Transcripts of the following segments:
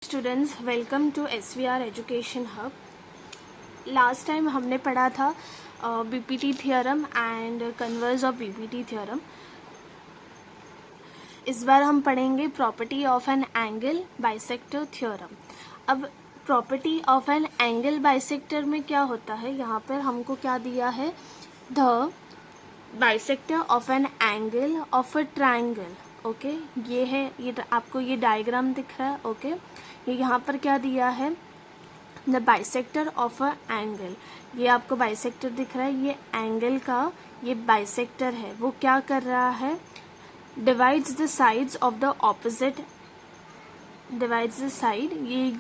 Students, welcome to SVR education hub. Last time हमने पढ़ा था BPT theorem and converse of BPT theorem. इस बार हम पढ़ेंगे property of an angle bisector theorem. अब property of an angle bisector में क्या होता है, यहाँ पर हमको क्या दिया है, the bisector of an angle of a triangle. Okay, ये है, ये आपको ये डायग्राम दिख रहा है। ओके, ये यहाँ पर क्या दिया है, the bisector of a angle. ये आपको बाइसेक्टर दिख रहा है, ये एंगल का ये बाइसेक्टर है। वो क्या कर रहा है, divides the sides of the opposite, divides the side,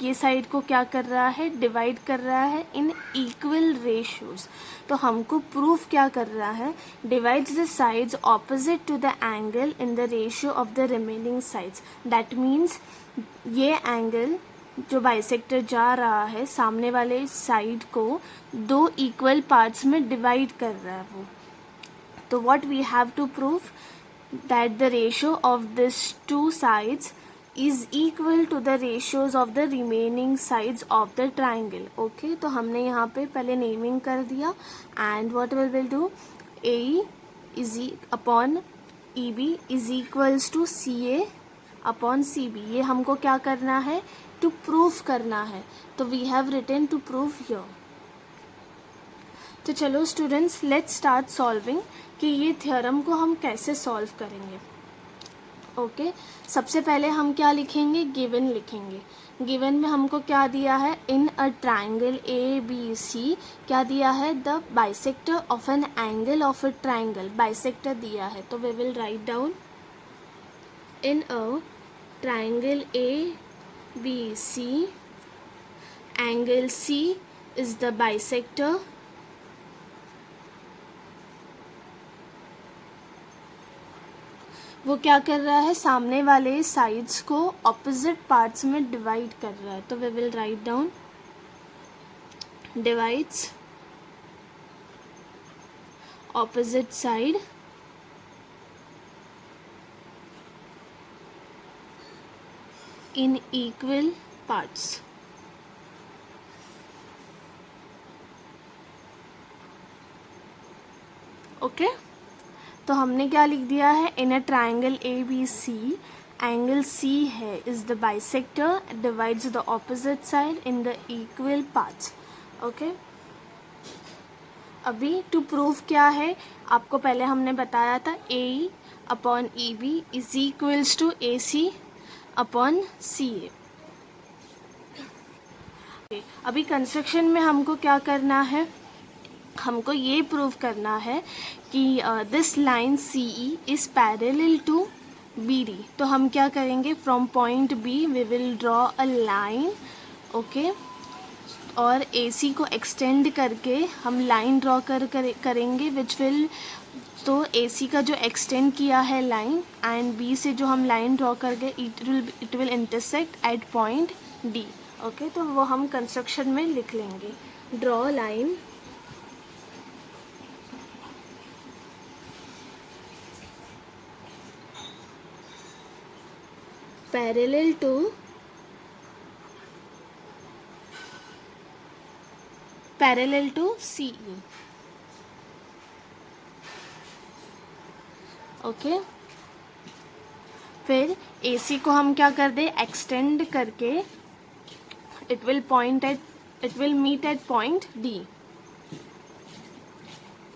ये साइड को क्या कर रहा है, डिवाइड कर रहा है इन इक्वल रेशियोज। तो हमको प्रूफ क्या कर रहा है, divides the sides opposite to the angle in the ratio of the remaining sides. That means ये एंगल जो बाइसेक्टर जा रहा है सामने वाले साइड को दो इक्वल पार्ट्स में डिवाइड कर रहा है वो। तो what we have to proof, that the ratio of this two sides is equal to the ratios of the remaining sides of the triangle. Okay, तो हमने यहाँ पे पहले नेमिंग कर दिया and what we will do, AE is upon EB is equals to CA upon CB। ये हमको क्या करना है, to prove करना है। तो we have written to prove here। तो चलो स्टूडेंट्स, let's start solving कि ये थ्योरम को हम कैसे सॉल्व करेंगे। ओके, सबसे पहले हम क्या लिखेंगे, गिवन लिखेंगे। गिवन में हमको क्या दिया है, इन अ ट्राइंगल ABC क्या दिया है, the bisector of an angle of a triangle, bisector दिया है। तो we will write down in a triangle ABC angle C is the bisector वो क्या कर रहा है, सामने वाले साइड्स को ऑपोजिट पार्ट्स में डिवाइड कर रहा है। तो we will write down divides opposite side in equal parts. Okay, तो हमने क्या लिख दिया है, in a triangle ABC angle C है is the bisector, divides the opposite side in the equal parts. Okay, अभी टू प्रूव क्या है, आपको पहले हमने बताया था AE upon EB is equals to AC upon CA। अभी कंस्ट्रक्शन में हमको क्या करना है, हमको ये प्रूव करना है कि this line CE is parallel to BD। तो हम क्या करेंगे, from point B we will draw a line. Okay, और AC को एक्सटेंड करके हम लाइन ड्रॉ करेंगे विच विल, तो AC का जो एक्सटेंड किया है लाइन एंड B से जो हम लाइन ड्रॉ करके it will intersect at point D। Okay, तो वो हम कंस्ट्रक्शन में लिख लेंगे, draw line parallel to CE। Okay, फिर AC को हम क्या कर दे, एक्सटेंड करके it will meet at point D।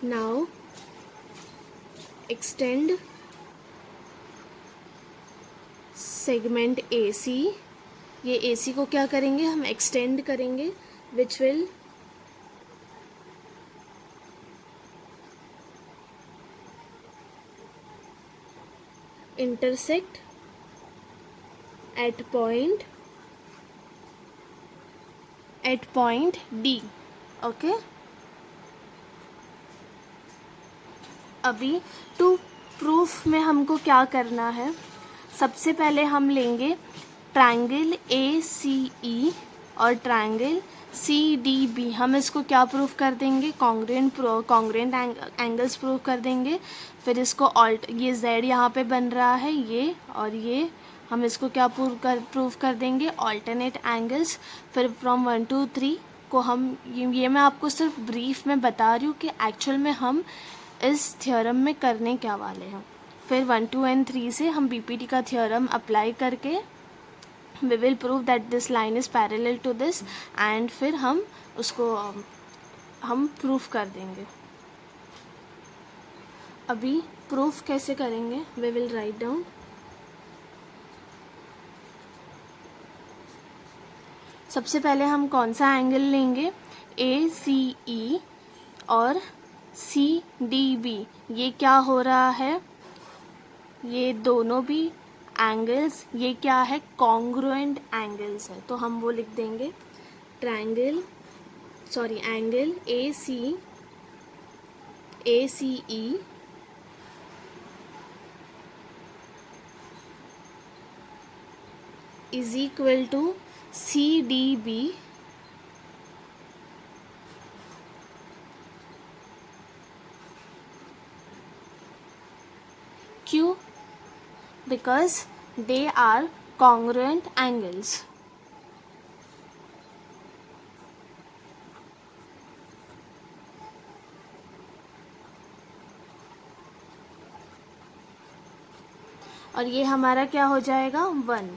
Now extend segment AC, ये AC को क्या करेंगे, हम एक्सटेंड करेंगे which will intersect at point D। Okay, अभी टू प्रूफ में हमको क्या करना है, सबसे पहले हम लेंगे ट्राइंगल ACE और ट्राइंगल CDB। हम इसको क्या प्रूफ कर देंगे, कॉन्ग्रुएंट एंगल्स प्रूफ कर देंगे। फिर इसको ये Z यहाँ पे बन रहा है, ये और ये हम इसको क्या प्रूव कर देंगे, ऑल्टरनेट एंगल्स। फिर फ्रॉम 1 to 3 को हम ये मैं आपको सिर्फ ब्रीफ में बता रही हूँ कि एक्चुअल में हम इस थ्योरम में करने क्या वाले हैं। फिर 1, 2 and 3 से हम बीपीटी का थ्योरम अप्लाई करके we will prove that this line is parallel to this, and फिर हम उसको हम प्रूफ कर देंगे। अभी प्रूफ कैसे करेंगे, we will write down। सबसे पहले हम कौन सा एंगल लेंगे, ACE और CDB। ये क्या हो रहा है, ये दोनों भी एंगल्स ये क्या है, कॉन्ग्रुएंट एंगल्स है। तो हम वो लिख देंगे angle ACE is equal to CDB क्यों, because they are congruent angles। और ये हमारा क्या हो जाएगा, 1।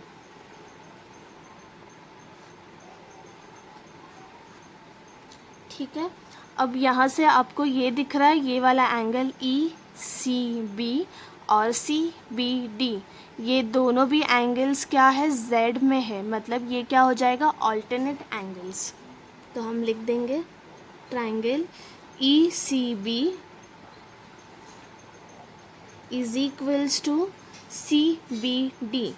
ठीक है, अब यहाँ से आपको ये दिख रहा है, ये वाला एंगल ECB और CBD, ये दोनों भी एंगल्स क्या है, Z में है, मतलब ये क्या हो जाएगा, ऑल्टरनेट एंगल्स। तो हम लिख देंगे triangle ECB is equals to CBD।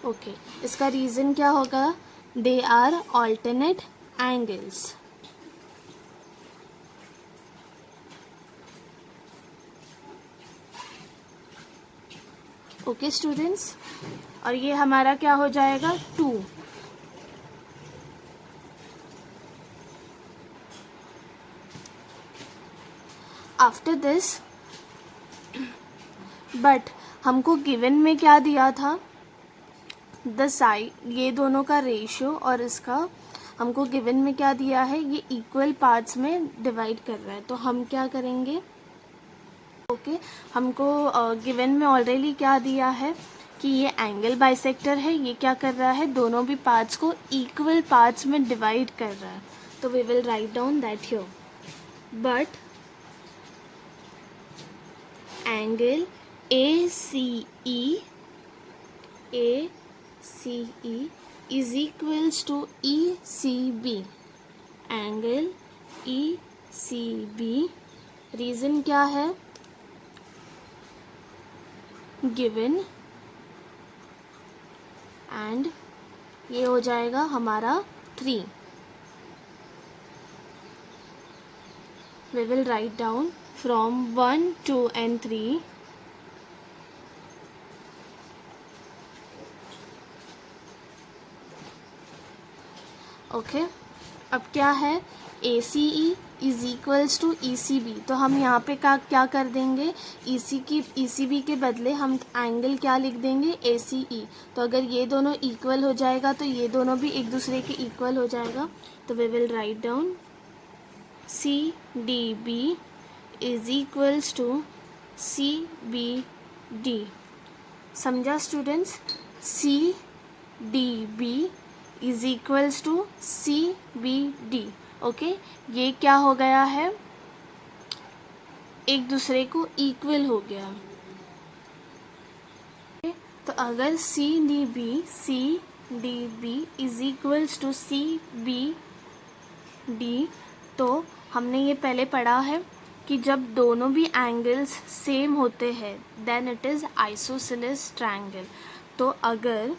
Okay, इसका रीज़न क्या होगा, they are alternate angles. Okay students, और ये हमारा क्या हो जाएगा, 2। आफ्टर दिस बट हमको गिवन में क्या दिया था, द साइड, ये दोनों का रेशियो और इसका हमको गिवन में क्या दिया है, ये इक्वल पार्ट्स में डिवाइड कर रहा है। तो हम क्या करेंगे, ओके, हमको गिवन में ऑलरेडी क्या दिया है कि ये एंगल बाइसेक्टर है, ये क्या कर रहा है, दोनों भी पार्ट्स को इक्वल पार्ट्स में डिवाइड कर रहा है। तो we will write down that here, but angle ACE is equals to ECB, angle ECB, reason क्या है, गिवन, एंड ये हो जाएगा हमारा 3। we will write down from 1, 2 and 3 okay. अब क्या है, ACE is equals to ECB, तो हम यहाँ पे क्या कर देंगे, ECB के बदले हम एंगल क्या लिख देंगे, ACE। तो अगर ये दोनों इक्वल हो जाएगा तो ये दोनों भी एक दूसरे के इक्वल हो जाएगा। तो we will write down CDB is equals to CBD। समझा students, CDB is equals to CBD। Okay, ये क्या हो गया है, एक दूसरे को इक्वल हो गया। तो अगर CDB is equals to CBD, तो हमने ये पहले पढ़ा है कि जब दोनों भी एंगल्स सेम होते हैं then it is isosceles triangle. तो अगर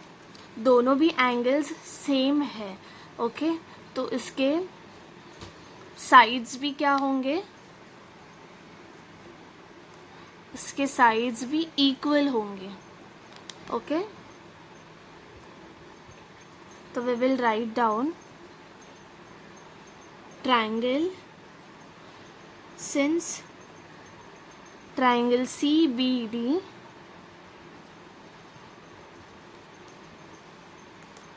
दोनों भी एंगल्स सेम है, ओके, तो इसके साइड्स भी क्या होंगे, इसके साइड्स भी इक्वल होंगे। ओके, तो we will write down triangle, since triangle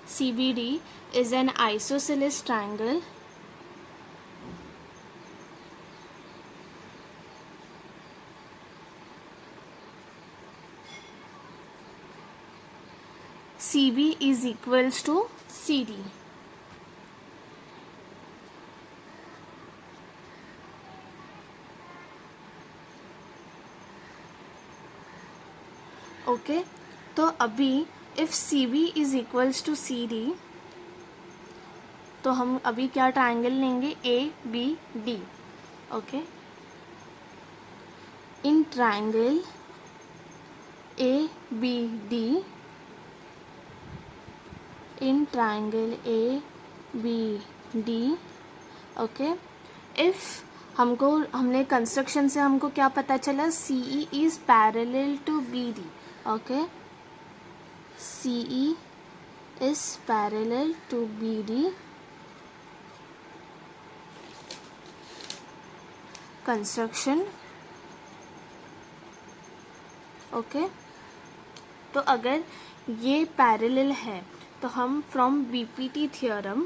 CBD is an isosceles triangle CB is equals to CD. Okay तो अभी if CB is equals to CD तो हम अभी क्या ट्राइंगल लेंगे ABD. Okay in triangle ABD okay if हमने construction से हमको क्या पता चला CE is parallel to BD. Okay CE is parallel to BD. Construction. Okay तो अगर ये पैरेलल है तो हम फ्रॉम BPT थ्योरम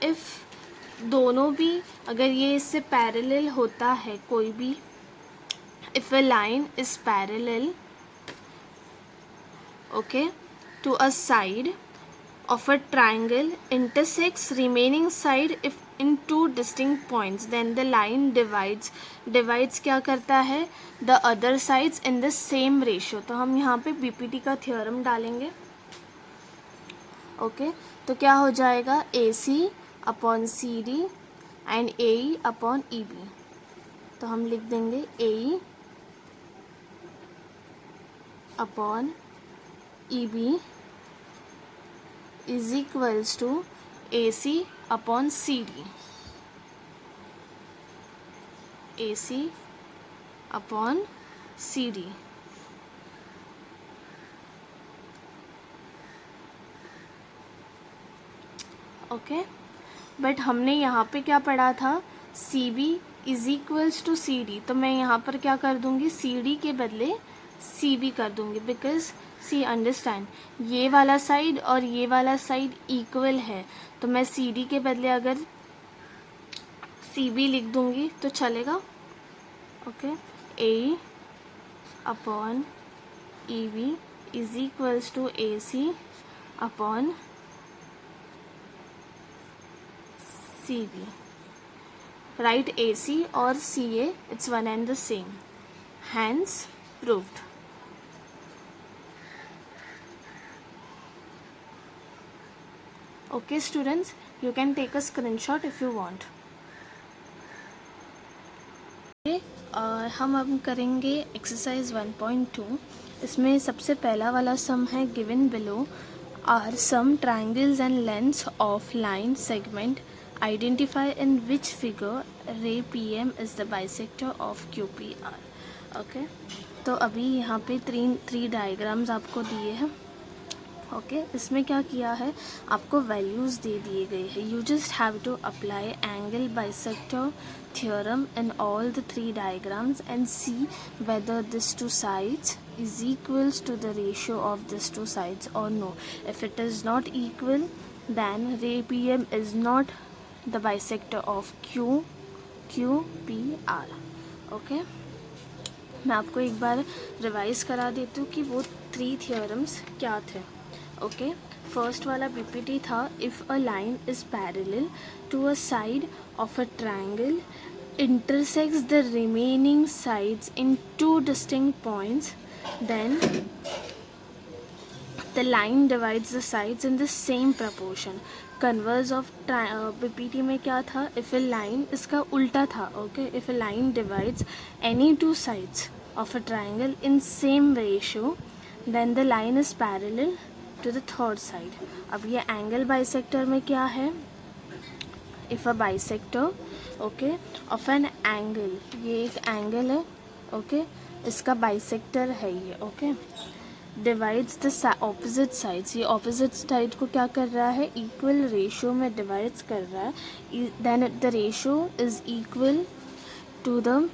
इफ़ दोनों भी अगर ये इससे पैरेलल होता है कोई भी if a line is parallel okay to a side of a triangle intersects remaining side if in two distinct points then the line divides क्या करता है the other sides in the same ratio. तो हम यहाँ पे BPT का theorem डालेंगे. Okay तो क्या हो जाएगा AC upon CD and AE upon EB. तो हम लिख देंगे AE upon EB is equals to AC upon CD. AC upon CD. Okay but हमने यहाँ पे क्या पढ़ा था CB is equals to CD. तो मैं यहाँ पर क्या कर दूँगी CD के बदले CB कर दूँगी बिकॉज सी अंडरस्टैंड ये वाला साइड और ये वाला साइड इक्वल है तो मैं CD के बदले अगर CB लिख दूँगी तो चलेगा. Okay A upon EB is equals to AC upon CB. Right AC और CA it's one and the same. Hence proved. Okay students, you can take a screenshot if you want. हम अब करेंगे exercise 1.2. इसमें सबसे पहला वाला sum है given below are some triangles and lengths of line segment identify in which figure ray PM is the bisector of QPR. Okay तो अभी यहाँ पे थ्री डायग्राम्स आपको दिए हैं. ओके इसमें क्या किया है आपको वैल्यूज़ दे दिए गए हैं. You just have to apply angle bisector theorem in all the three diagrams and see whether this two sides is equals to the ratio of this two sides और no. If it is not equal then ray PM is not the bisector of QPR. Okay मैं आपको एक बार revise करा देती हूँ कि वो three theorems क्या थे. ओके फर्स्ट वाला BPT था if a line is parallel to a side of a triangle intersects the remaining sides in two distinct points then the line divides the sides in the same proportion. Converse of BPT में क्या था if a line इसका उल्टा था. Okay if a line divides any two sides of a triangle in same ratio then the line is parallel to the third side. अब ये angle bisector में क्या है if a bisector okay of an angle ये एक angle है. Okay इसका bisector है ये. Okay divides the opposite sides, ये ऑपोजिट साइड को क्या कर रहा है, इक्वल रेशियो में डिवाइड्स कर रहा है, then the ratio is equal to the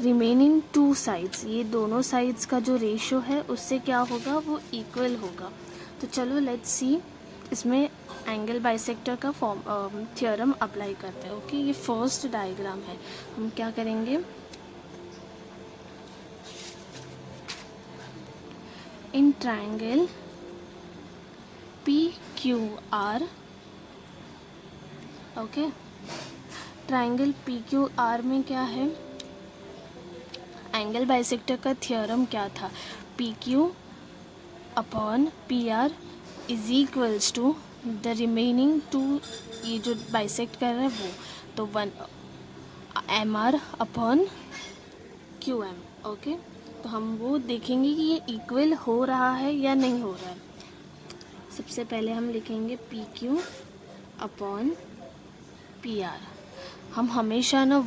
remaining two sides, ये दोनों साइड्स का जो रेशियो है उससे क्या होगा, वो इक्वल होगा। तो चलो लेट्स सी, इसमें एंगल बाइसेक्टर का थ्योरम अप्लाई करते हैं। ओके, ये फर्स्ट डायग्राम है। हम क्या करेंगे, in triangle PQR, okay, triangle PQR में क्या है, एंगल बाइसेक्टर का थ्योरम क्या था, PQ upon PR is equals to the remaining two, ये जो बाइसेक्ट कर रहा है वो, तो 1 MR अपॉन QM। ओके, तो हम वो देखेंगे कि ये इक्वल हो रहा है या नहीं हो रहा है। सबसे पहले हम लिखेंगे PQ अपॉन PR। हम हमेशा ना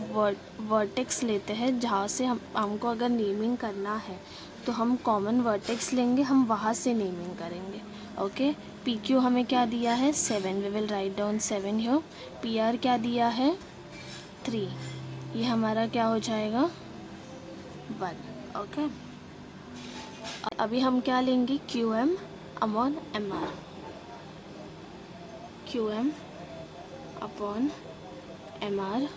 वर्टेक्स लेते हैं, जहाँ से हमको अगर नेमिंग करना है तो हम कॉमन वर्टेक्स लेंगे, हम वहाँ से नेमिंग करेंगे। ओके, PQ हमें क्या दिया है 7, we will write down 7 here. PR क्या दिया है 3, ये हमारा क्या हो जाएगा 1। ओके, अभी हम क्या लेंगे QM upon MR, QM upon MR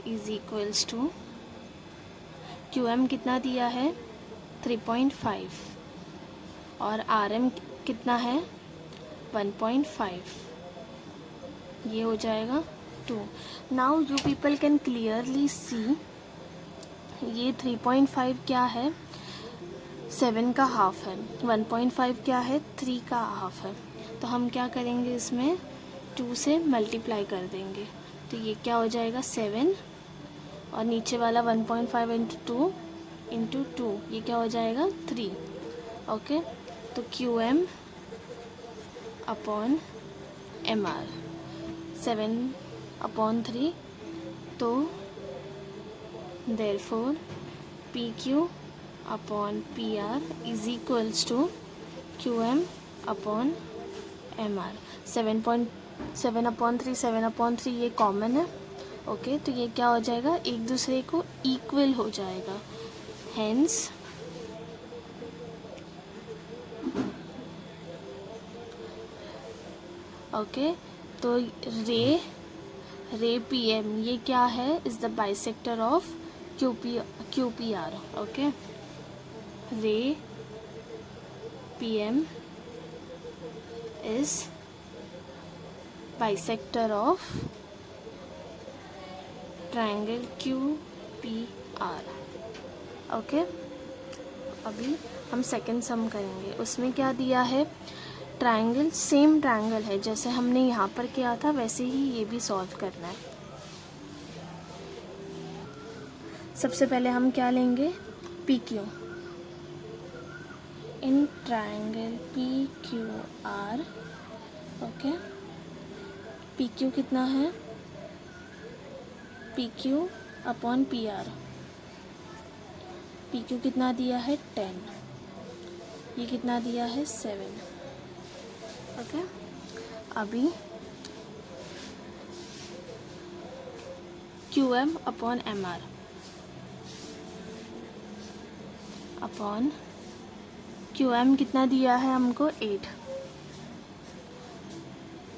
is equals to, QM कितना दिया है 3.5 और RM कितना है 1.5, ये हो जाएगा 2। Now you people can clearly see, ये 3.5 क्या है 7 का हाफ है, 1.5 क्या है 3 का हाफ है, तो हम क्या करेंगे इसमें 2 से मल्टीप्लाई कर देंगे, तो ये क्या हो जाएगा 7 और नीचे वाला 1.5 इंटू टू, ये क्या हो जाएगा 3। ओके, तो QM अपॉन MR 7/3, तो therefore PQ upon PR is equals to QM upon MR। 7/3 ये कॉमन है। ओके, तो ये क्या हो जाएगा, एक दूसरे को इक्वल हो जाएगा, हेंस ओके, तो रे PM ये क्या है, is the bisector of QPR। Okay, रे PM is bisector of triangle QPR। Okay, अभी हम सेकंड सम करेंगे, उसमें क्या दिया है, ट्रायंगल, सेम ट्रायंगल है जैसे हमने यहाँ पर किया था वैसे ही ये भी सॉल्व करना है। सबसे पहले हम क्या लेंगे PQ, in triangle PQR। Okay, PQ कितना है, PQ अपॉन PR, PQ कितना दिया है 10, ये कितना दिया है 7। ओके, अभी QM upon MR upon QM कितना दिया है हमको 8,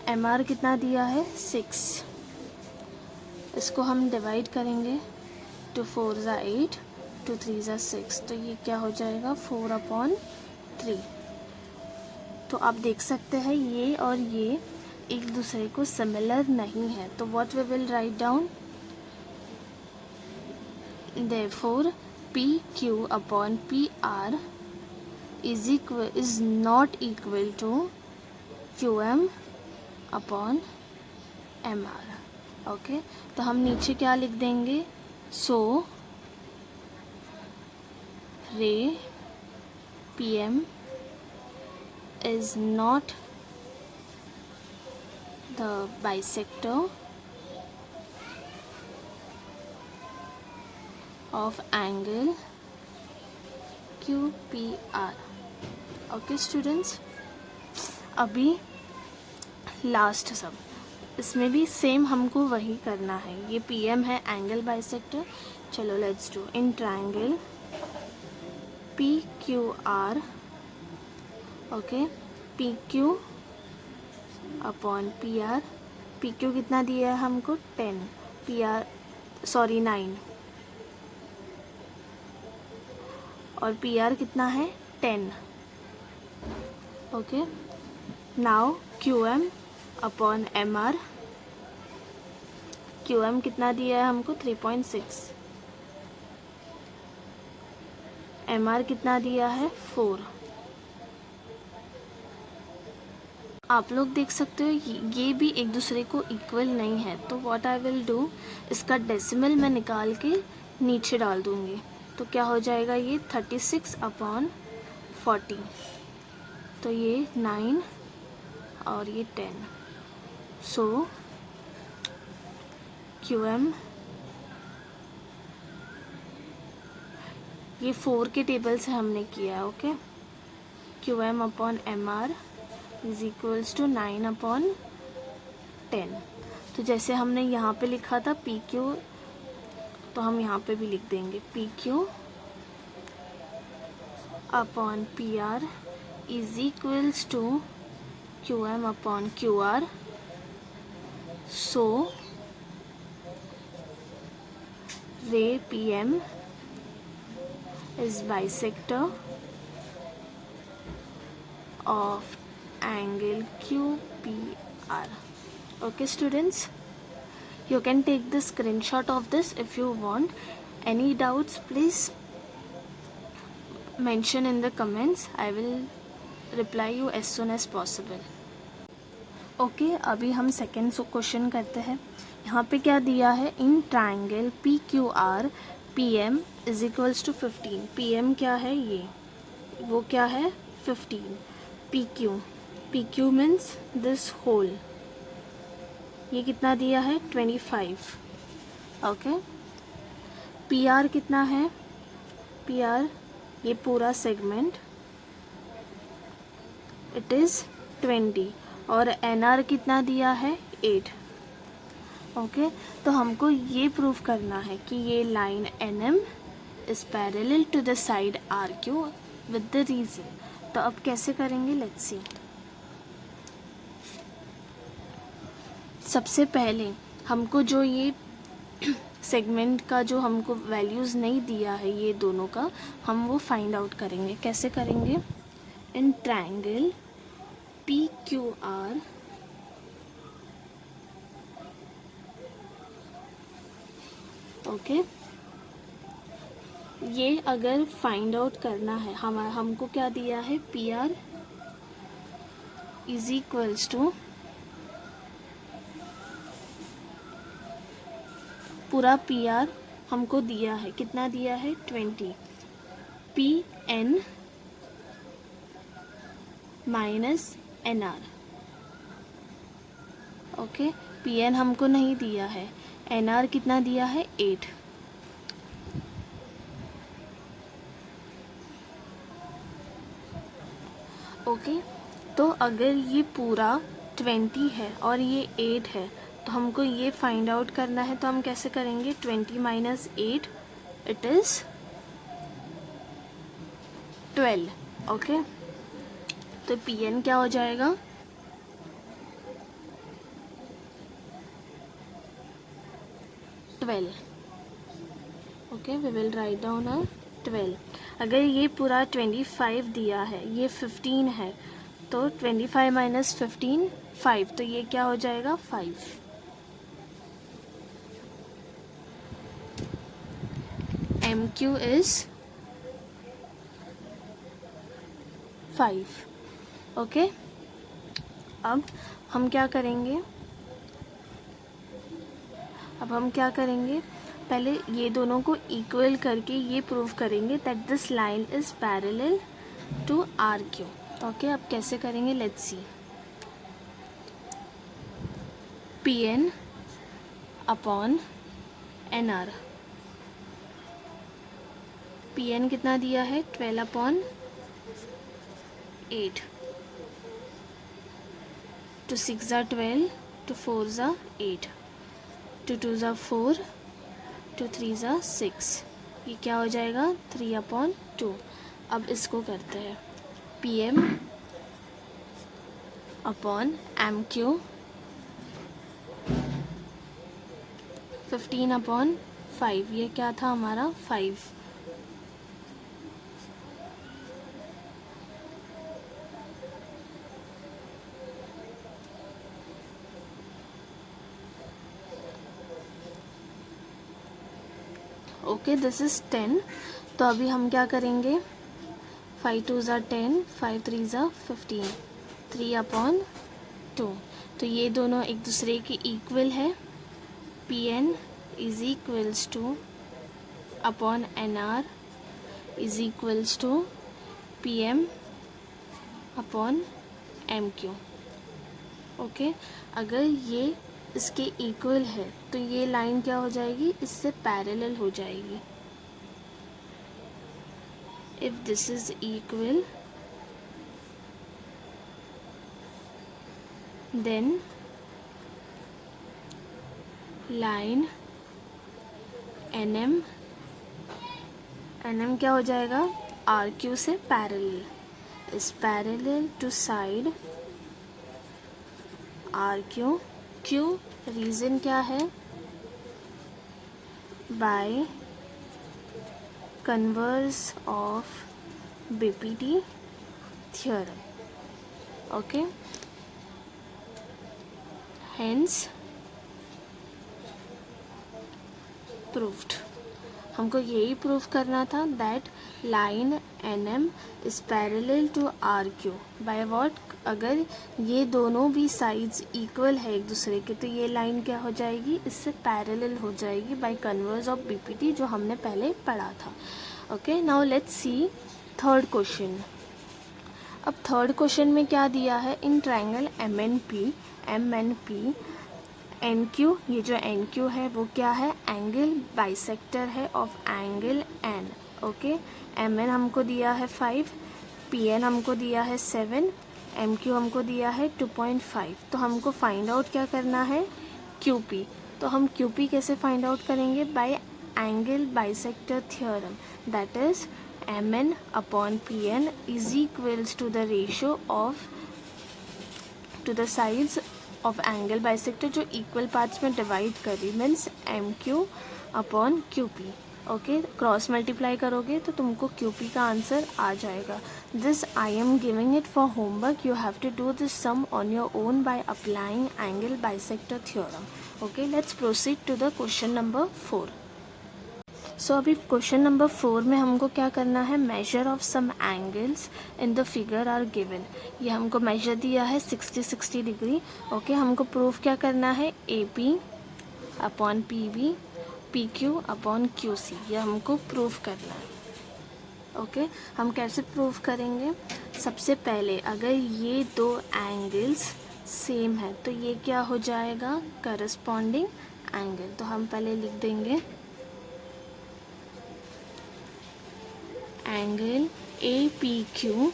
MR कितना दिया है 6, इसको हम डिवाइड करेंगे, 2 4 ज़ा 8, 2 3 ज़ा 6, तो ये क्या हो जाएगा 4/3। तो आप देख सकते हैं ये और ये एक दूसरे को सिमिलर नहीं है, तो what we will write down, therefore PQ upon PR is not equal to QM upon MR। Okay, तो हम नीचे क्या लिख देंगे, सो ray PM is not the bisector of angle QPR। Okay students, अभी लास्ट सब, इसमें भी सेम हमको वही करना है। ये PM है एंगल बाइसेक्टर। चलो let's do. In triangle PQR, okay, PQ upon PR। PQ कितना दिया है हमको 10, PR सॉरी 9, और PR कितना है 10। ओके, now QM upon MR। QM कितना दिया है हमको 3.6, MR कितना दिया है 4। आप लोग देख सकते हो ये भी एक दूसरे को इक्वल नहीं है, तो व्हाट आई विल डू, इसका डेसिमल मैं निकाल के नीचे डाल दूँगी। तो क्या हो जाएगा, ये 36 अपॉन 40, तो ये 9 और ये 10। सो QM, ये 4 के टेबल से हमने किया है। Okay, QM upon MR is equals to 9 upon 10। तो जैसे हमने यहाँ पे लिखा था PQ, तो हम यहाँ पे भी लिख देंगे PQ upon PR is equals to QM upon QR। So ray PM is bisector of angle QPR. Okay students, you can take the screenshot of this if you want. Any doubts please mention in the comments. I will reply you as soon as possible. Okay, अभी हम second question करते हैं। यहाँ पे क्या दिया है, in triangle PQR PM is equals to 15। PM क्या है, ये वो क्या है 15। PQ मीन्स दिस होल, ये कितना दिया है 25। ओके, PR कितना है, PR ये पूरा सेगमेंट इट इज़ 20, और NR कितना दिया है 8। ओके, तो हमको ये प्रूव करना है कि ये line NM is parallel to the side RQ with the reason. तो अब कैसे करेंगे, लेट्स सी। सबसे पहले हमको जो ये सेगमेंट का जो हमको वैल्यूज़ नहीं दिया है ये दोनों का, हम वो फाइंड आउट करेंगे। कैसे करेंगे, इन ट्रायंगल PQR ओके, ये अगर फाइंड आउट करना है हमको क्या दिया है, PR इज इक्वल्स टू पूरा PR हमको दिया है, कितना दिया है 20, PN minus NR। Okay, PN हमको नहीं दिया है, NR कितना दिया है 8। ओके, तो अगर ये पूरा 20 है और ये 8 है, तो हमको ये फाइंड आउट करना है। तो हम कैसे करेंगे, 20 माइनस 8 इट इज़ 12। ओके, तो PN क्या हो जाएगा, 12। Okay, we will write down 12। अगर ये पूरा 25 दिया है, ये 15 है, तो 25 माइनस 15 5, तो ये क्या हो जाएगा 5। MQ is 5। ओके, अब हम क्या करेंगे, पहले ये दोनों को इक्वल करके ये प्रूव करेंगे that this line is parallel to RQ। Okay, अब कैसे करेंगे, let's see. PN upon NR, PN कितना दिया है 12 upon 8, 2 6 are 12, 2 4 are 8, 2 2 are 4, 2 3 are 6, ये क्या हो जाएगा 3/2। अब इसको करते हैं PM अपॉन MQ 15/5, ये क्या था हमारा 5। Okay, this is 10। तो अभी हम क्या करेंगे, 5 2s are 10, 5 3s are 15, 3/2। तो ये दोनों एक दूसरे के इक्वल है। PN is equals to upon NR is equals to PM upon MQ। Okay, अगर ये इसके इक्वल है तो ये लाइन क्या हो जाएगी, इससे पैरेलल हो जाएगी। If this is equal then line NM क्या हो जाएगा, RQ से parallel, is parallel to side RQ। क्यों, रीज़न क्या है, by converse of BPT theorem. Okay, hence proved. हमको यही प्रूव करना था that line NM is parallel to RQ by what, अगर ये दोनों भी साइड्स इक्वल है एक दूसरे के तो ये लाइन क्या हो जाएगी, इससे पैरेलल हो जाएगी बाय कन्वर्स ऑफ BPT, जो हमने पहले पढ़ा था। Okay, now let's see third question. अब थर्ड क्वेश्चन में क्या दिया है, इन ट्रायंगल MNP NQ, ये जो NQ है वो क्या है, एंगल बाइसेक्टर है of angle N। Okay, MN हमको दिया है 5, PN हमको दिया है 7, MQ हमको दिया है 2.5। तो हमको फाइंड आउट क्या करना है, QP। तो हम QP कैसे फाइंड आउट करेंगे, by angle bisector theorem, that is MN upon PN is equals to the ratio of two the sides of angle bisector, जो इक्वल पार्ट्स में डिवाइड कर रही, means MQ upon QP। Okay, cross multiply करोगे तो तुमको QP का answer आ जाएगा। This I am giving it for homework, you have to do this sum on your own by applying angle bisector theorem. Okay, let's proceed to the question number 4। So अभी question number 4 में हमको क्या करना है, measure of some angles in the figure are given. ये हमको major दिया है 60 डिग्री। ओके, हमको प्रूफ क्या करना है, AP upon PB PQ upon QC, ये हमको प्रूफ करना है। ओके, हम कैसे प्रूफ करेंगे, सबसे पहले अगर ये दो एंगल्स सेम है तो ये क्या हो जाएगा, करस्पॉन्डिंग एंगल। तो हम पहले लिख देंगे angle APQ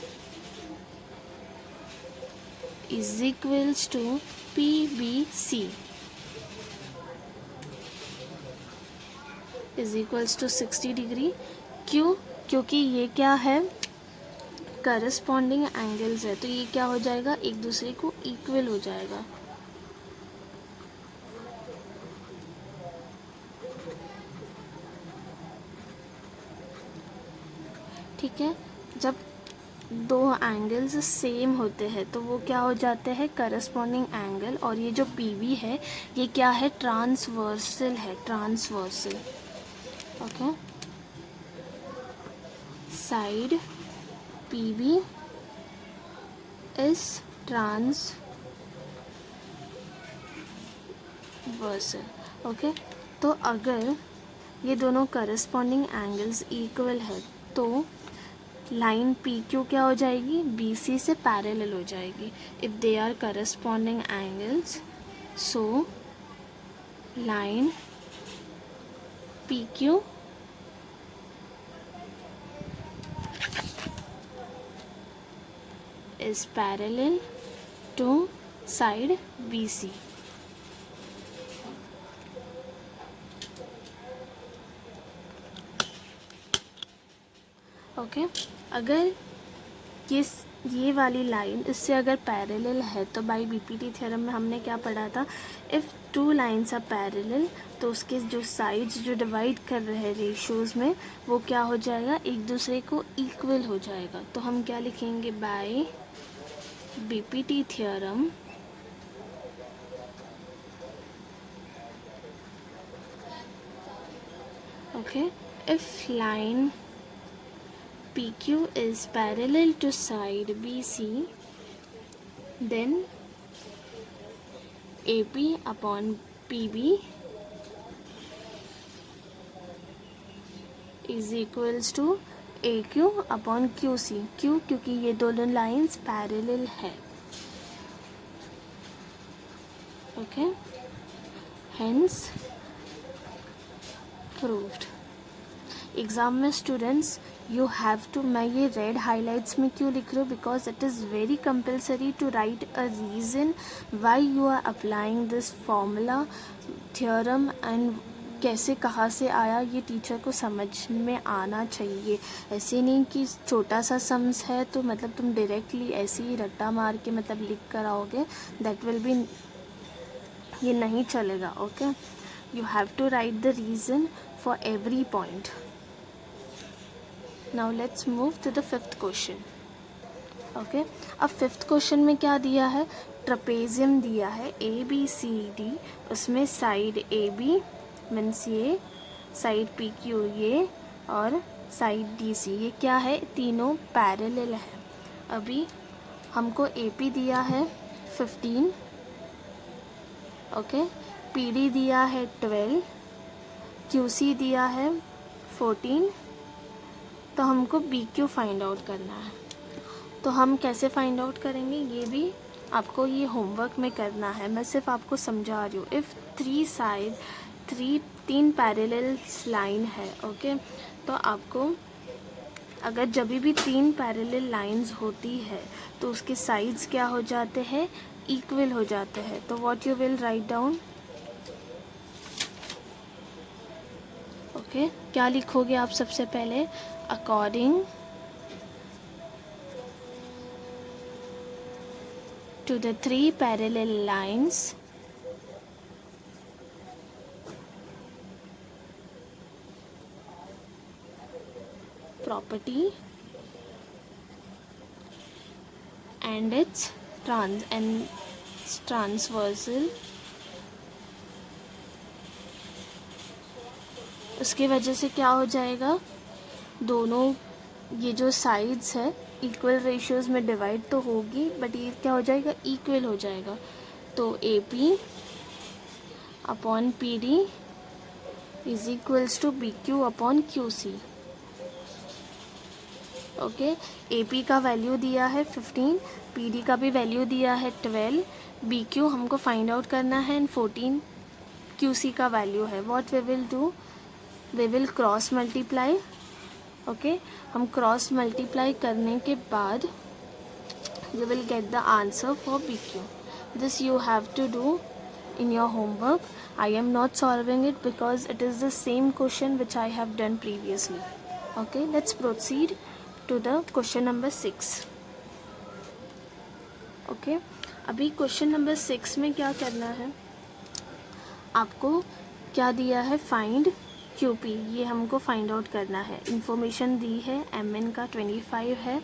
is equals to PBC is equals to 60 degree. क्यों, क्योंकि ये क्या है, करस्पॉन्डिंग एंगल्स है, तो ये क्या हो जाएगा, एक दूसरे को इक्वल हो जाएगा। ठीक है, जब दो एंगल्स सेम होते हैं तो वो क्या हो जाते हैं, करस्पॉन्डिंग एंगल। और ये जो PB है ये क्या है, ट्रांसवर्सल है, transversal. Okay, side PB is transversal. Okay, तो अगर ये दोनों करस्पॉन्डिंग एंगल्स इक्वल है तो लाइन PQ क्या हो जाएगी, BC से पैरेलल हो जाएगी। If they are corresponding angles, so line PQ is parallel to side BC. Okay, अगर ये वाली लाइन इससे अगर पैरेलल है तो बाय बीपीटी थ्योरम में हमने क्या पढ़ा था, if two lines are parallel तो उसके जो साइड्स जो डिवाइड कर रहे हैं रेशियोज़ में वो क्या हो जाएगा, एक दूसरे को इक्वल हो जाएगा. तो हम क्या लिखेंगे, by BPT theorem okay, if line PQ is parallel to side BC, then AP upon PB is equals to AQ upon QC. क्यों? क्योंकि ये दोनों लाइंस पैरेलल है. Okay, hence proved. एग्ज़ाम में स्टूडेंट्स यू हैव टू, मैं ये red highlights में क्यों लिख रही हूँ, because it is very compulsory to write a reason why you are applying this formula theorem and कैसे कहाँ से आया ये टीचर को समझ में आना चाहिए. ऐसे नहीं कि छोटा सा सम्स है तो मतलब तुम डायरेक्टली ऐसे ही रट्टा मार के मतलब लिख कर आओगे, दैट विल बी, ये नहीं चलेगा. Okay, you have to write the reason for every point. Now let's move to the fifth question. Okay, अब फिफ्थ क्वेश्चन में क्या दिया है, ट्रपेजियम दिया है ABCD, उसमें साइड AB मीन्स ये, साइड PQ ये, और साइड DC ये क्या है, तीनों पैरेलल है. अभी हमको AP दिया है 15, ओके, PD दिया है 12, QC दिया है 14, तो हमको BQ फाइंड आउट करना है. तो हम कैसे फाइंड आउट करेंगे, ये भी आपको ये होमवर्क में करना है, मैं सिर्फ आपको समझा रही हूँ. इफ़ तीन पैरेलल लाइन है, ओके, तो आपको अगर जब भी तीन पैरेलल लाइंस होती है तो उसके साइड्स क्या हो जाते हैं, इक्वल हो जाते हैं. तो what you will write down, okay, क्या लिखोगे आप सबसे पहले, according to the three parallel lines property and its transversal, उसकी वजह से क्या हो जाएगा, दोनों ये जो साइड्स है इक्वल रेशियोज़ में डिवाइड तो होगी बट ये क्या हो जाएगा, इक्वल हो जाएगा. तो AP upon PD is equals to BQ upon QC. Okay, AP का वैल्यू दिया है 15, PD का भी वैल्यू दिया है 12, BQ हमको फाइंड आउट करना है एंड 14 QC का वैल्यू है. What we will do, we will cross multiply. Okay, हम क्रॉस मल्टीप्लाई करने के बाद you will get the answer for BQ. This you have to do in your homework. I am not solving it because it is the same question which I have done previously. Okay, let's proceed to the question number 6. Okay, अभी question number 6 में क्या करना है, आपको क्या दिया है, find QP, ये हमको फाइंड आउट करना है. इंफॉर्मेशन दी है, MN का 25 है,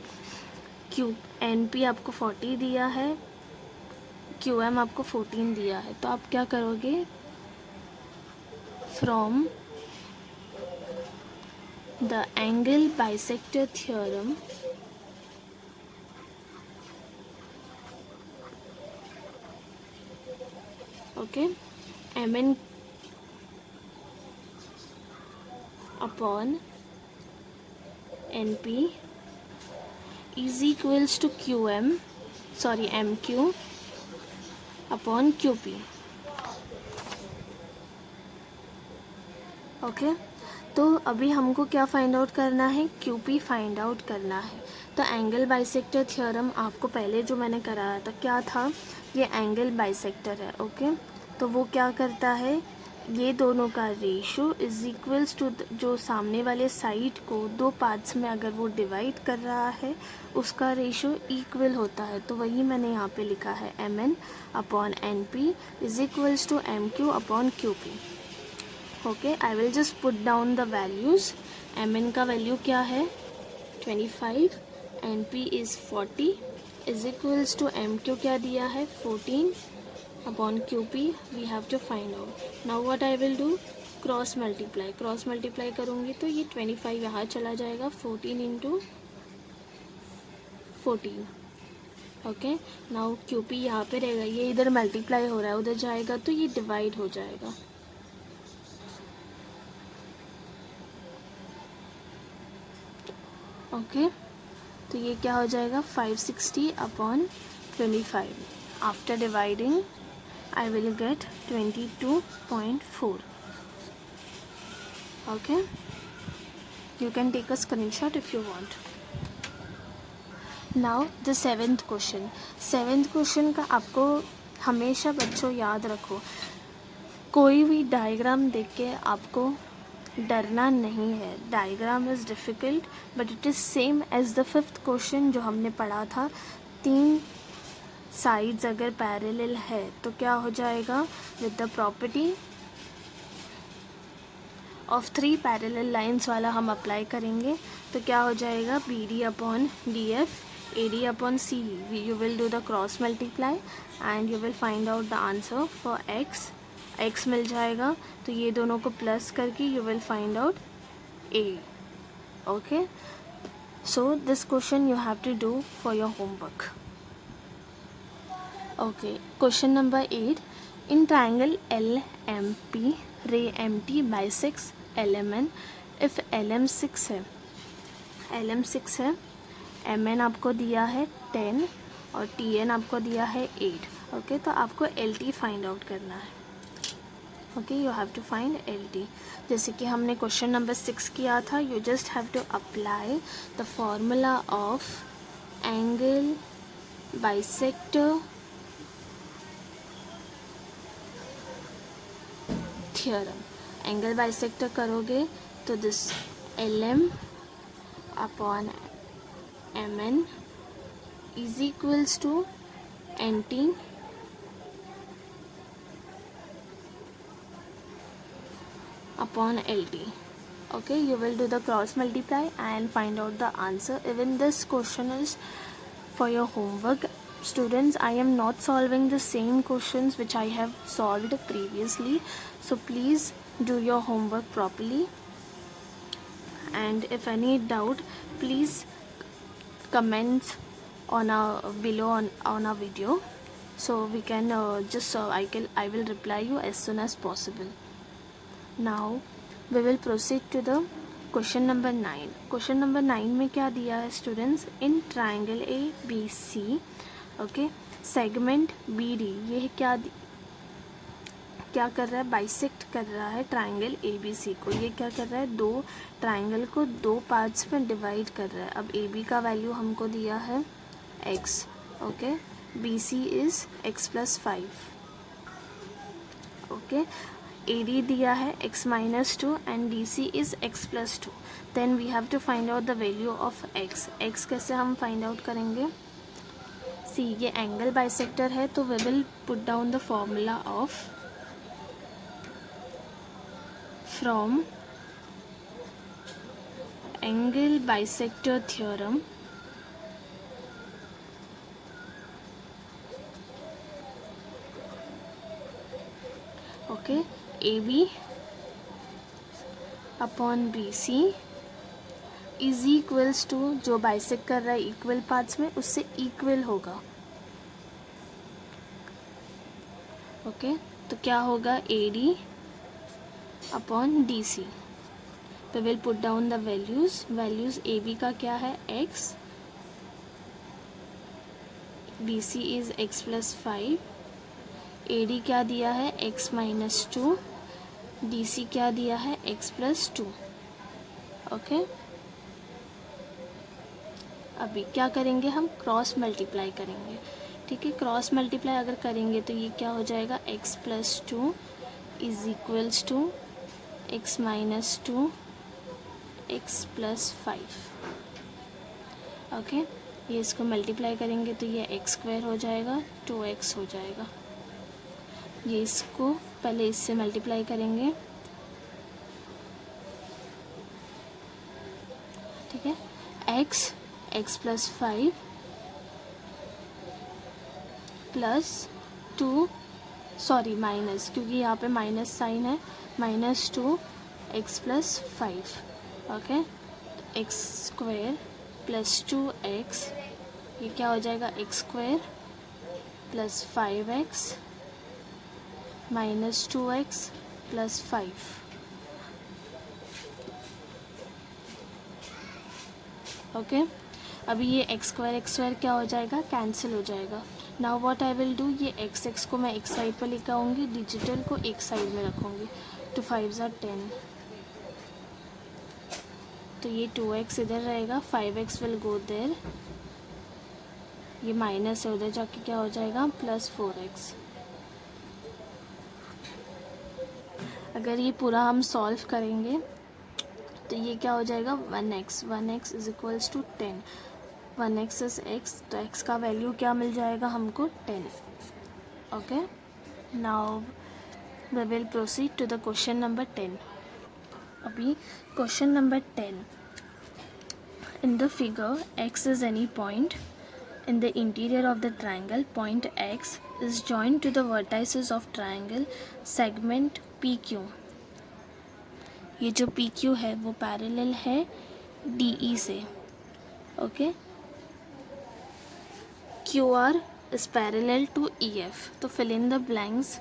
NP आपको 40 दिया है, QM आपको 14 दिया है. तो आप क्या करोगे, from the angle bisector theorem okay, MN upon NP is equals to MQ upon QP. Okay, तो अभी हमको क्या फाइंड आउट करना है, QP फाइंड आउट करना है. तो एंगल बाइसेक्टर थ्योरम आपको पहले जो मैंने कराया था क्या था, ये एंगल बाइसेक्टर है। ओके, तो वो क्या करता है, ये दोनों का रेशो इज इक्वल्स टू जो सामने वाले साइड को दो पार्ट्स में अगर वो डिवाइड कर रहा है उसका रेशो इक्वल होता है। तो वही मैंने यहाँ पे लिखा है mn upon np is equals to mq upon qp। Okay, I will just put down the values. mn का वैल्यू क्या है 25, np is 40 is equals to mq क्या दिया है 14 upon qp we have to find out. Now what I will do, cross multiply करूँगी तो ये 25 यहाँ चला जाएगा, 14 इंटू 14। ओके, नाउ qp यहाँ पे रहेगा, ये इधर मल्टीप्लाई हो रहा है उधर जाएगा तो ये डिवाइड हो जाएगा। ओके, तो ये क्या हो जाएगा 560 upon 25। After dividing I will get 22.4। Okay, you can take a screenshot if you want. Now the seventh question का आपको हमेशा बच्चों याद रखो, कोई भी डायग्राम देख के आपको डरना नहीं है। Diagram is difficult but it is same as the fifth question जो हमने पढ़ा था। 3 साइड्स अगर पैरेलल है तो क्या हो जाएगा, with the property of 3 parallel lines वाला हम अप्लाई करेंगे तो क्या हो जाएगा BD upon DF AD upon CE। You will do the cross multiply and you will find out the answer for x मिल जाएगा, तो ये दोनों को प्लस करके you will find out A। Okay, so this question you have to do for your homework. Okay, question number 8, in triangle LMP रे MT bisects LMN if LM 6 है, MN आपको दिया है 10 और TN आपको दिया है 8। ओके, तो आपको LT फाइंड आउट करना है। Okay, you have to find LT। जैसे कि हमने क्वेश्चन नंबर 6 किया था, you just have to apply the formula of angle bisector theorem. Angle bisector करोगे तो this LM upon MN is equals to NT upon LT. Okay, you will do the cross multiply and find out the answer. Even this question is for your homework. Students, I am not solving the same questions which I have solved previously, so please do your homework properly, and if any doubt please comment on our below on our video, so we can I will reply you as soon as possible. Now we will proceed to the question number 9। Question number 9 में क्या दिया है students, in triangle ABC okay segment BD, ये क्या कर रहा है, bisect कर रहा है ट्राइंगल ABC को। ये क्या कर रहा है, दो ट्राइंगल को दो पार्ट्स में डिवाइड कर रहा है। अब AB का वैल्यू हमको दिया है x, okay, BC is x+5, okay, AD दिया है x-2 and DC is x+2। then we have to find out the value of x कैसे हम फाइंड आउट करेंगे, सी ये एंगल बाइसेक्टर है तो we will put down the formula of from angle bisector theorem okay, AB upon BC is equals to, जो bisect कर रहा है इक्वल पार्ट्स में उससे इक्वल होगा। ओके, तो क्या होगा AD अपॉन DC। तो will put down the values AB का क्या है x, BC is x+5, AD क्या दिया है x-2, DC क्या दिया है x+2। ओके, अभी क्या करेंगे, हम क्रॉस मल्टीप्लाई करेंगे, ठीक है। क्रॉस मल्टीप्लाई अगर करेंगे तो ये क्या हो जाएगा, x plus 2 is equals to x minus 2 x plus 5, okay. ये इसको मल्टीप्लाई करेंगे तो ये x स्क्वायर हो जाएगा, 2x हो जाएगा। ये इसको पहले इससे मल्टीप्लाई करेंगे, ठीक है। x plus 5 plus 2, sorry minus, क्योंकि यहाँ पे माइनस साइन है, minus 2 x plus 5, okay. x square plus 2x, ये क्या हो जाएगा, x square plus 5x minus 2x plus 5, okay. अभी ये x स्क्वायर क्या हो जाएगा, कैंसिल हो जाएगा। Now what I will do, ये x को मैं एक साइड पर लेकर आऊँगी, डिजिटल को एक साइड में रखूँगी, तो 5 are 10, तो ये 2x इधर रहेगा, 5x विल गो देयर, ये माइनस है, उधर जाके क्या हो जाएगा, प्लस 4x। अगर ये पूरा हम सॉल्व करेंगे तो ये क्या हो जाएगा, 1x is equals to 10, 1x is x, तो x का वैल्यू क्या मिल जाएगा हमको, 10, ओके। Now we will proceed to the question number 10। अभी question number 10, in the figure x is any point in the interior of the triangle, point x is joined to the vertices of triangle segment PQ। ये जो PQ है वो parallel है DE से, okay. QR is parallel to EF, तो fill in the blanks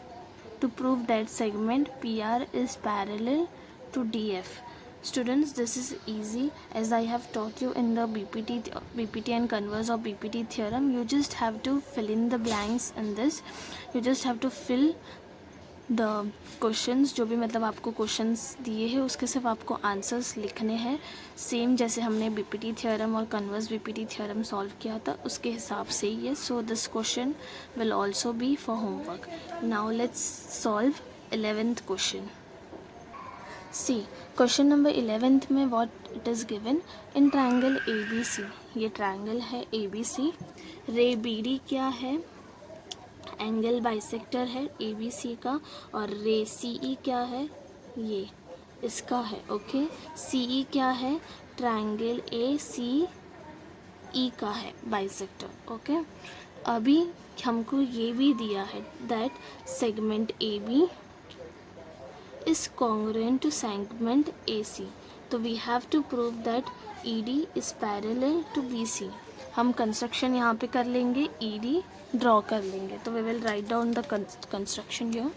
to prove that segment PR is parallel to DF। Students, this is easy, as I have taught you in the BPT and converse of BPT theorem. You just have to fill in the blanks in this, you just have to fill the questions, जो भी मतलब आपको questions दिए हैं उसके सिर्फ आपको answers लिखने हैं, सेम जैसे हमने BPT थ्योरम और कन्वर्स BPT थ्योरम सॉल्व किया था उसके हिसाब से ही है। So this question will also be for homework. Now let's solve 11th question. See question number 11th में what it is given, in triangle ABC, ये ट्रायंगल है ABC, रे BD क्या है, एंगल बाइसेक्टर है ABC का, और रे CE क्या है, ये इसका है, ओके। CE क्या है, ट्रायंगल ACE का है बाइसेक्टर, ओके। अभी हमको ये भी दिया है that segment AB is congruent to segment AC, तो we have to prove that ED is parallel to BC। हम कंस्ट्रक्शन यहाँ पे कर लेंगे, ED ड्रॉ कर लेंगे, तो we will write down the construction here।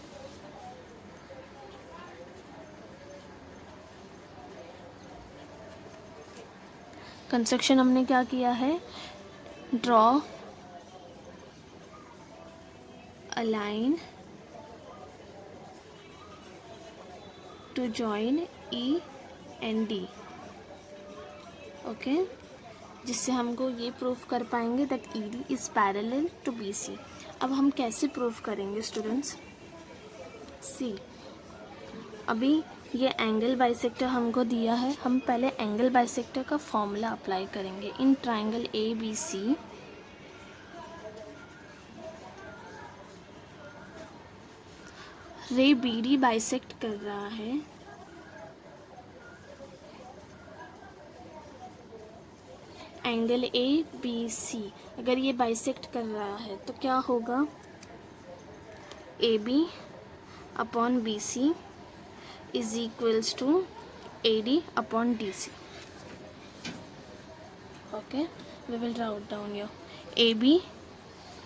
Construction हमने क्या किया है, draw a line to join E and D, okay, जिससे हमको ये प्रूफ कर पाएंगे that ED is parallel to BC। अब हम कैसे प्रूफ करेंगे स्टूडेंट्स, सी अभी ये एंगल बाइसेक्टर हमको दिया है, हम पहले एंगल बाइसेक्टर का फॉर्मूला अप्लाई करेंगे। इन ट्रायंगल ABC रे BD बाइसेक्ट कर रहा है एंगल ABC, अगर ये बाइसेक्ट कर रहा है तो क्या होगा, AB upon BC is equals to AD upon DC, okay. We will write down your AB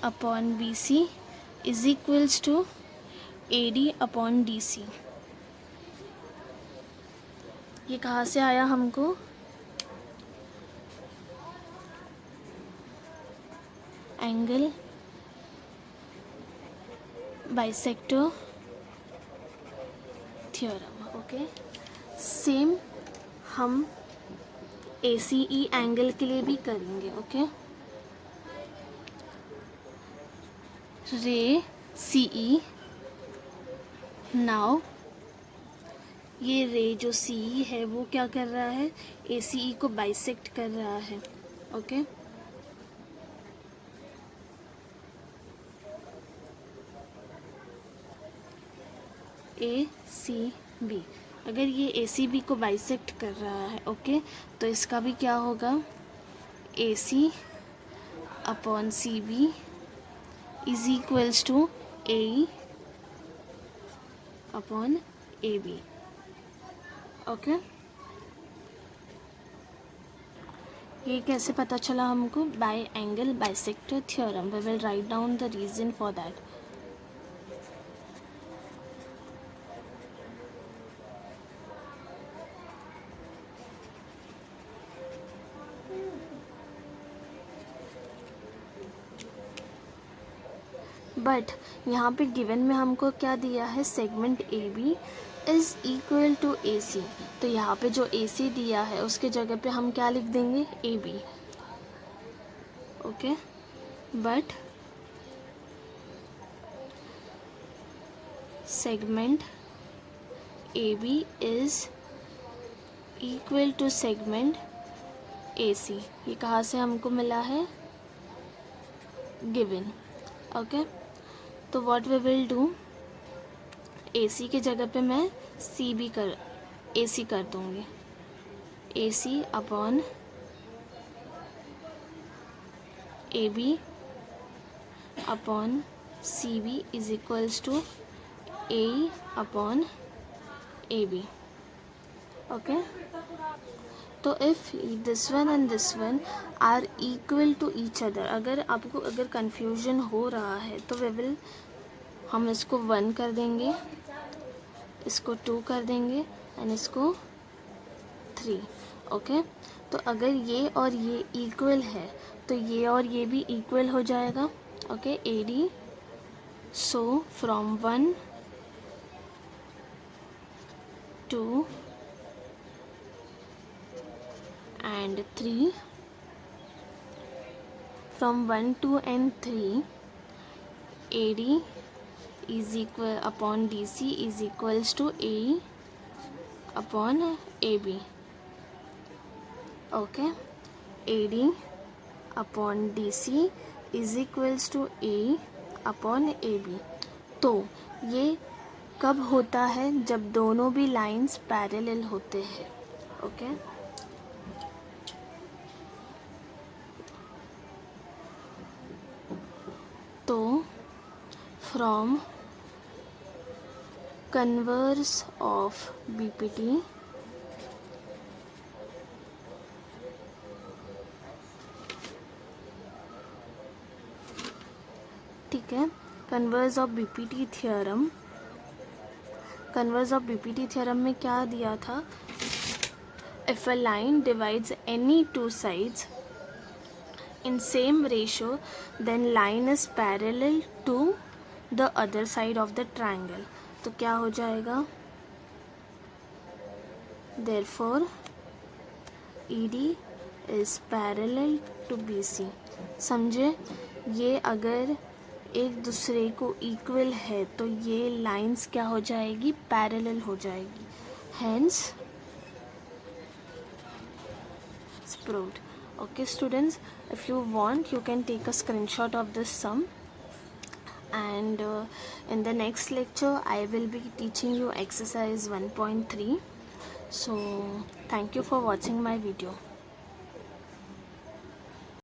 upon BC is equals to AD upon DC। ये कहाँ से आया हमको, angle bisector theorem, okay. Same हम ACE एंगल के लिए भी करेंगे. ओके, रे CE. नाउ ये रे जो CE है वो क्या कर रहा है, ACE को बाइसेक्ट कर रहा है. Okay, ACB. अगर ये ACB को बाइसेक्ट कर रहा है, ओके, तो इसका भी क्या होगा, AC upon CB is equals to AE upon AB. Okay, ये कैसे पता चला हमको, by angle bisector theorem. We will write down the reason for that. But यहाँ पे गिवन में हमको क्या दिया है, segment AB is equal to AC. तो यहाँ पे जो AC दिया है उसके जगह पे हम क्या लिख देंगे, AB. Okay, but segment AB is equal to segment AC. ये कहाँ से हमको मिला है, गिवन. ओके, तो what we will do, AC के जगह पे मैं AC कर दूँगी. AC upon AB upon CB is equals to AE upon AB. Okay, तो if this one and this one are equal to each other, अगर confusion हो रहा है तो हम इसको 1 कर देंगे, इसको 2 कर देंगे एंड इसको 3. ओके, तो अगर ये और ये इक्वल है तो ये और ये भी इक्वल हो जाएगा. Okay, AD. So from 1 2 and 3, from 1 2 and 3 AD is equal upon DC is equals to AE upon AB. Okay, AD upon DC is equals to AE upon AB. तो ये कब होता है, जब दोनों भी लाइंस पैरेलल होते हैं. ओके, तो फ्रॉम कन्वर्स ऑफ BPT ठीक है, converse of BPT theorem. Converse of BPT theorem में क्या दिया था, if a line divides any two sides in same ratio then line is parallel to the other side of the triangle. तो क्या हो जाएगा, therefore ED is parallel to BC. समझे, ये अगर एक दूसरे को इक्वल है तो ये लाइंस क्या हो जाएगी, पैरेलल हो जाएगी. hence it's proved. Okay students, if you want you can take a screenshot of this sum, and in the next lecture I will be teaching you exercise 1.3. so thank you for watching my video.